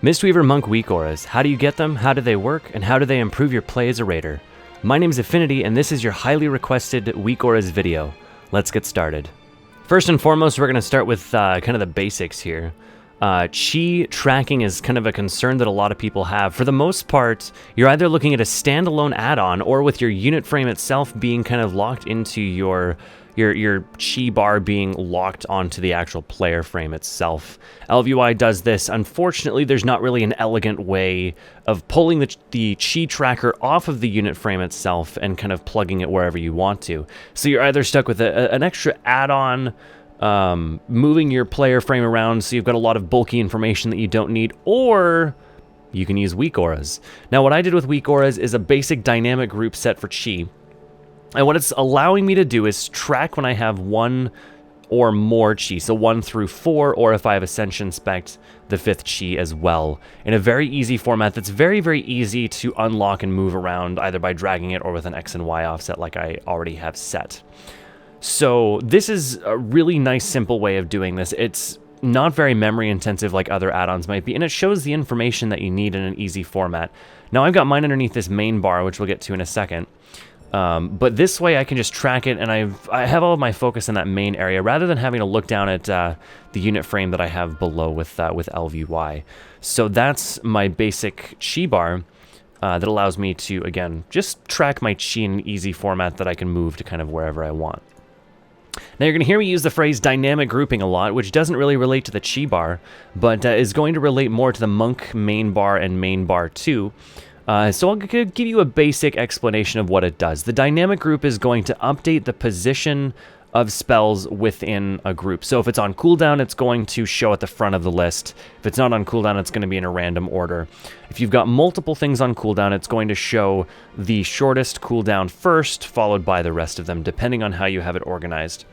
Mistweaver Monk Weak Auras. How do you get them? How do they work? And how do they improve your play as a raider? My name is Affinity, and this is your highly requested Weak Auras video. Let's get started. First and foremost, we're going to start with kind of the basics here. Chi tracking is kind of a concern that a lot of people have. For the most part, you're either looking at a standalone add-on or with your unit frame itself being kind of locked into your chi bar being locked onto the actual player frame itself. LVUI does this. Unfortunately, there's not really an elegant way of pulling the chi tracker off of the unit frame itself and kind of plugging it wherever you want to. So you're either stuck with an extra add-on, moving your player frame around so you've got a lot of bulky information that you don't need, or you can use weak auras. Now, what I did with weak auras is a basic dynamic group set for chi. And what it's allowing me to do is track when I have one or more chi, so 1 through 4, or if I have Ascension Spect, the 5th chi as well, in a very easy format that's very, very easy to unlock and move around, either by dragging it or with an X and Y offset like I already have set. So this is a really nice, simple way of doing this. It's not very memory intensive like other add-ons might be, and it shows the information that you need in an easy format. Now I've got mine underneath this main bar, which we'll get to in a second. But this way I can just track it, and I have all of my focus in that main area rather than having to look down at the unit frame that I have below with LVY. So that's my basic chi bar that allows me to, again, just track my chi in an easy format that I can move to kind of wherever I want. Now you're going to hear me use the phrase dynamic grouping a lot, which doesn't really relate to the chi bar, but is going to relate more to the monk main bar and main bar 2. So I'll give you a basic explanation of what it does. The dynamic group is going to update the position of spells within a group. So if it's on cooldown, it's going to show at the front of the list. If it's not on cooldown, it's going to be in a random order. If you've got multiple things on cooldown, it's going to show the shortest cooldown first, followed by the rest of them, depending on how you have it organized.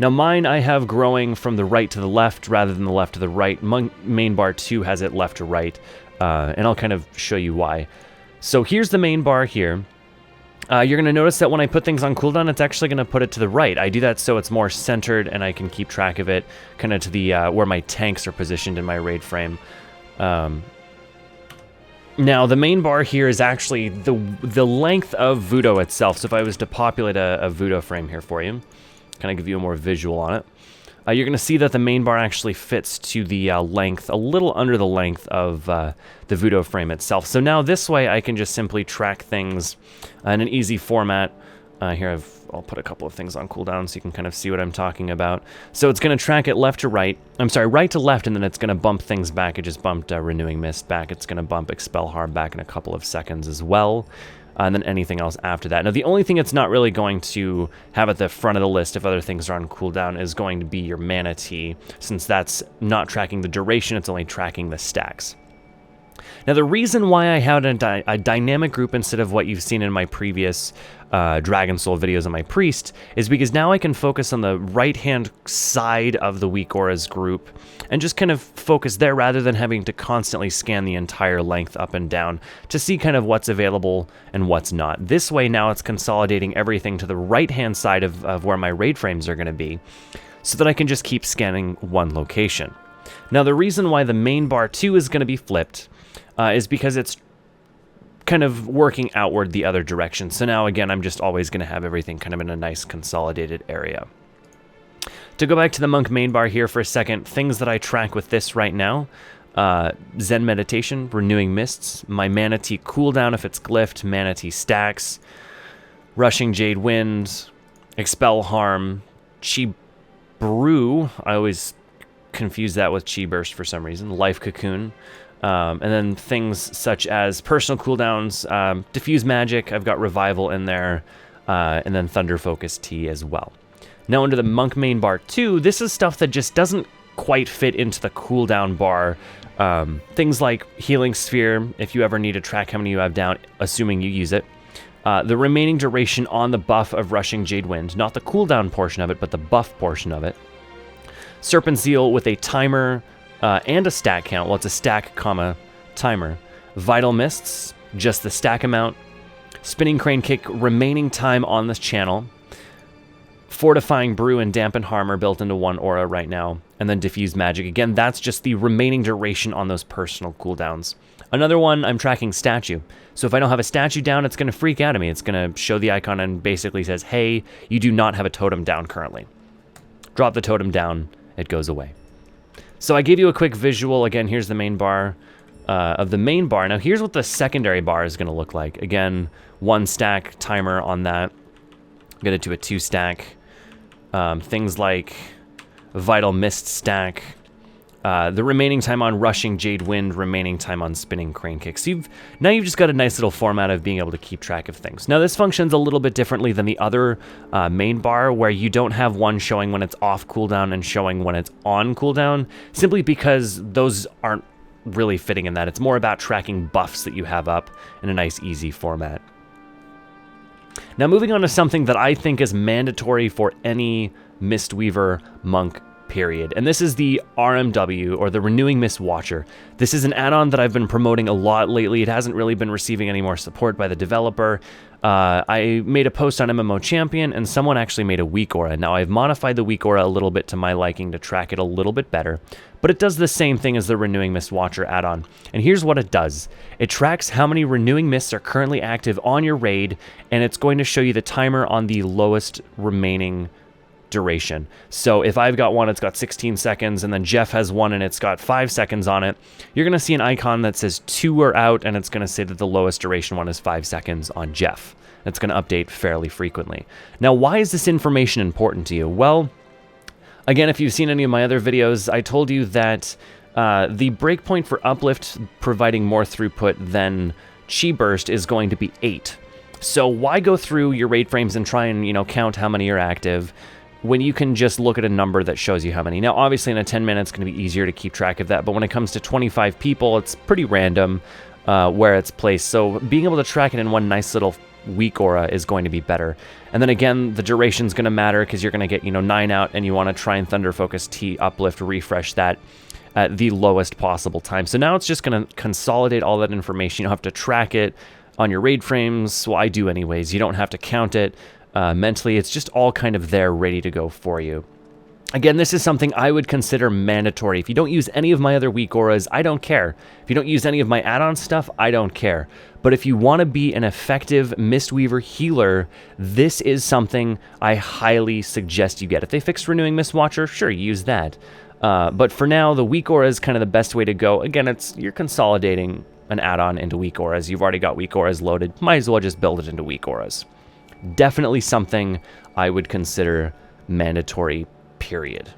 Now mine I have growing from the right to the left rather than the left to the right. Main bar 2 has it left to right. And I'll kind of show you why. So here's the main bar here. You're going to notice that when I put things on cooldown, it's actually going to put it to the right. I do that so it's more centered and I can keep track of it kind of to the where my tanks are positioned in my raid frame. Now the main bar here is actually the length of Voodoo itself. So if I was to populate a Voodoo frame here for you, kind of give you a more visual on it. You're going to see that the main bar actually fits to the length, a little under the length of the Voodoo frame itself. So now this way I can just simply track things in an easy format. Here I'll put a couple of things on cooldown so you can kind of see what I'm talking about. So it's going to track it left to right. I'm sorry, right to left, and then it's going to bump things back. It just bumped Renewing Mist back. It's going to bump Expel Harm back in a couple of seconds as well. And then anything else after that. Now, the only thing it's not really going to have at the front of the list if other things are on cooldown is going to be your Mana Tea, since that's not tracking the duration, it's only tracking the stacks. Now, the reason why I had a dynamic group instead of what you've seen in my previous Dragon Soul videos on my Priest is because now I can focus on the right-hand side of the Weak Auras group and just kind of focus there rather than having to constantly scan the entire length up and down to see kind of what's available and what's not. This way, now it's consolidating everything to the right-hand side of where my raid frames are going to be so that I can just keep scanning one location. Now, the reason why the main bar 2 is going to be flipped is because it's kind of working outward the other direction. So now, again, I'm just always going to have everything kind of in a nice consolidated area. To go back to the Monk main bar here for a second, things that I track with this right now, Zen Meditation, Renewing Mists, my Mana Tea cooldown if it's glyphed, Mana Tea stacks, Rushing Jade Wind, Expel Harm, Chi Brew, I always confuse that with Chi Burst for some reason, Life Cocoon, and then things such as personal cooldowns, Diffuse Magic, I've got Revival in there, and then Thunder Focus Tea as well. Now under the Monk main bar 2, this is stuff that just doesn't quite fit into the cooldown bar. Things like Healing Sphere, if you ever need to track how many you have down, assuming you use it. The remaining duration on the buff of Rushing Jade Wind, not the cooldown portion of it, but the buff portion of it. Serpent Seal with a timer and a stack count. Well, it's a stack, comma, timer. Vital Mists, just the stack amount. Spinning Crane Kick, remaining time on this channel. Fortifying Brew and Dampen Harm are built into one aura right now. And then Diffuse Magic. Again, that's just the remaining duration on those personal cooldowns. Another one, I'm tracking Statue. So if I don't have a statue down, it's going to freak out at me. It's going to show the icon and basically says, hey, you do not have a totem down currently. Drop the totem down, it goes away. So I gave you a quick visual. Again, here's the main bar of the main bar. Now here's what the secondary bar is going to look like. Again, 1 stack timer on that. Get it to a 2 stack. Things like Vital Mist stack. The remaining time on Rushing Jade Wind, remaining time on Spinning Crane Kick. So now you've just got a nice little format of being able to keep track of things. Now this functions a little bit differently than the other main bar, where you don't have one showing when it's off cooldown and showing when it's on cooldown, simply because those aren't really fitting in that. It's more about tracking buffs that you have up in a nice, easy format. Now moving on to something that I think is mandatory for any Mistweaver monk, period. And this is the RMW, or the Renewing Mist Watcher. This is an add-on that I've been promoting a lot lately. It hasn't really been receiving any more support by the developer. I made a post on MMO Champion, and someone actually made a weak aura. Now, I've modified the weak aura a little bit to my liking to track it a little bit better, but it does the same thing as the Renewing Mist Watcher add-on. And here's what it does. It tracks how many Renewing Mists are currently active on your raid, and it's going to show you the timer on the lowest remaining duration. So if I've got one, it's got 16 seconds, and then Jeff has one and it's got 5 seconds on it, you're going to see an icon that says 2 are out, and it's going to say that the lowest duration one is 5 seconds on Jeff. It's going to update fairly frequently. Now, why is this information important to you? Well, again, if you've seen any of my other videos, I told you that the breakpoint for Uplift providing more throughput than Chi Burst is going to be 8. So why go through your raid frames and try and, count how many are active when you can just look at a number that shows you how many? Now, obviously, in a 10 minutes, it's going to be easier to keep track of that, but when it comes to 25 people, it's pretty random where it's placed. So being able to track it in one nice little weak aura is going to be better. And then again, the duration's going to matter because you're going to get, 9 out, and you want to try and Thunder Focus T uplift, refresh that at the lowest possible time. So now it's just going to consolidate all that information. You don't have to track it on your raid frames. Well, I do anyways. You don't have to count it mentally. It's just all kind of there ready to go for you. Again, this is something I would consider mandatory. If you don't use any of my other weak auras, I don't care. If you don't use any of my add-on stuff, I don't care. But if you want to be an effective Mistweaver healer, this is something I highly suggest you get. If they fix Renewing Mist Watcher, sure, use that. But for now, the weak aura is kind of the best way to go. Again, you're consolidating an add-on into weak auras. You've already got weak auras loaded. Might as well just build it into weak auras. Definitely something I would consider mandatory, period.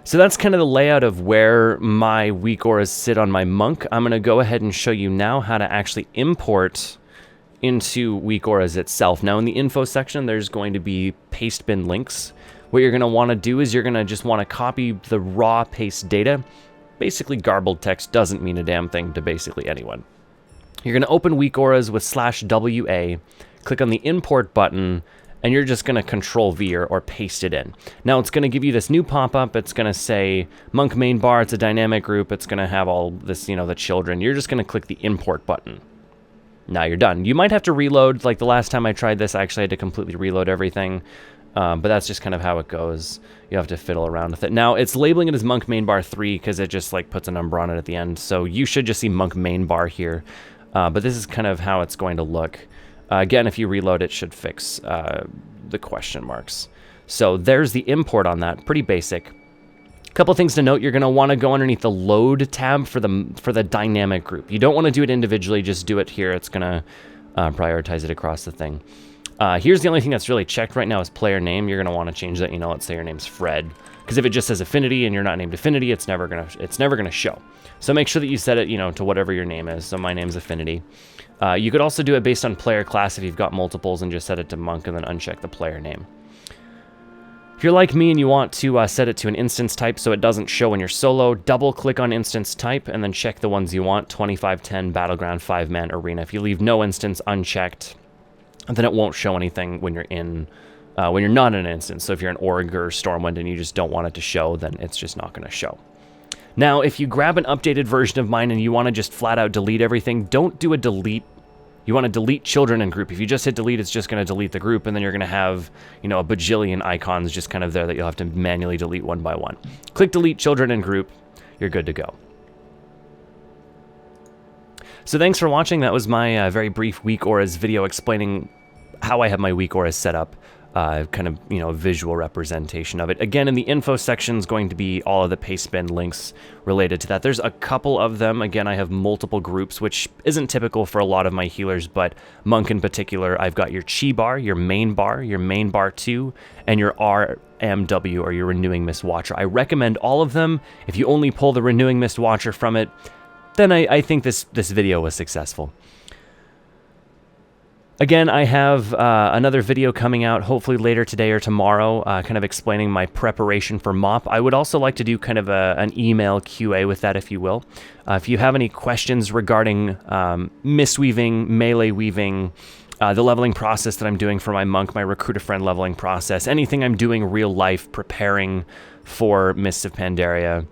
So that's kind of the layout of where my weak auras sit on my monk. I'm going to go ahead and show you now how to actually import into weak auras itself. Now in the info section, there's going to be paste bin links. What you're going to want to do is you're going to just want to copy the raw paste data. Basically, garbled text doesn't mean a damn thing to basically anyone. You're going to open weak auras with /WA, click on the import button, and you're just going to Control-V or paste it in. Now it's going to give you this new pop-up. It's going to say monk main bar. It's a dynamic group. It's going to have all this, the children. You're just going to click the import button. Now you're done. You might have to reload. Like the last time I tried this, I actually had to completely reload everything. But that's just kind of how it goes. You have to fiddle around with it. Now, it's labeling it as Monk Main Bar 3 because it just puts a number on it at the end. So you should just see Monk Main Bar here. But this is kind of how it's going to look. Again, if you reload, it should fix the question marks. So there's the import on that. Pretty basic. A couple things to note. You're going to want to go underneath the Load tab for the dynamic group. You don't want to do it individually. Just do it here. It's going to prioritize it across the thing. Here's the only thing that's really checked right now is player name. You're going to want to change that. Let's say your name's Fred. Because if it just says Affinity and you're not named Affinity, it's never gonna show. So make sure that you set it, to whatever your name is. So my name's Affinity. You could also do it based on player class if you've got multiples and just set it to Monk and then uncheck the player name. If you're like me and you want to set it to an instance type so it doesn't show when you're solo, double click on instance type and then check the ones you want, 2510, Battleground, 5-man, Arena. If you leave no instance unchecked, then it won't show anything when you're when you're not in an instance. So if you're an Org or Stormwind and you just don't want it to show, then it's just not going to show. Now, if you grab an updated version of mine and you want to just flat out delete everything, don't do a delete You want to delete children and group. If you just hit delete, it's just going to delete the group, and then you're going to have, you know, a bajillion icons just kind of there that you'll have to manually delete one by one. Click delete children and group. You're good to go. So thanks for watching. That was my very brief weak auras video explaining how I have my weak auras set up. Kind of, you know, a visual representation of it. Again, in the info section is going to be all of the pastebin links related to that. There's a couple of them. Again, I have multiple groups, which isn't typical for a lot of my healers, but Monk in particular, I've got your Chi bar, your main bar 2, and your RMW, or your Renewing Mist Watcher. I recommend all of them. If you only pull the Renewing Mist Watcher from it, then I think this video was successful. Again, I have another video coming out hopefully later today or tomorrow, kind of explaining my preparation for MOP. I would also like to do kind of an email QA with that, if you will. If you have any questions regarding mistweaving, melee weaving, the leveling process that I'm doing for my Monk, my Recruit a Friend leveling process, anything I'm doing real life preparing for Mists of Pandaria,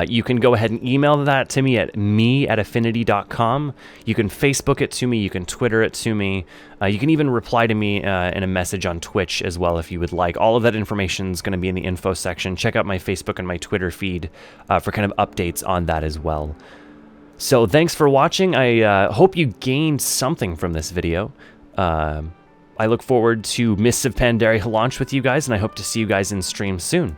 you can go ahead and email that to me at me@affinity.com. You can Facebook it to me. You can Twitter it to me. You can even reply to me in a message on Twitch as well if you would like. All of that information is going to be in the info section. Check out my Facebook and my Twitter feed for kind of updates on that as well. So thanks for watching. I hope you gained something from this video. I look forward to Mists of Pandaria launch with you guys, and I hope to see you guys in stream soon.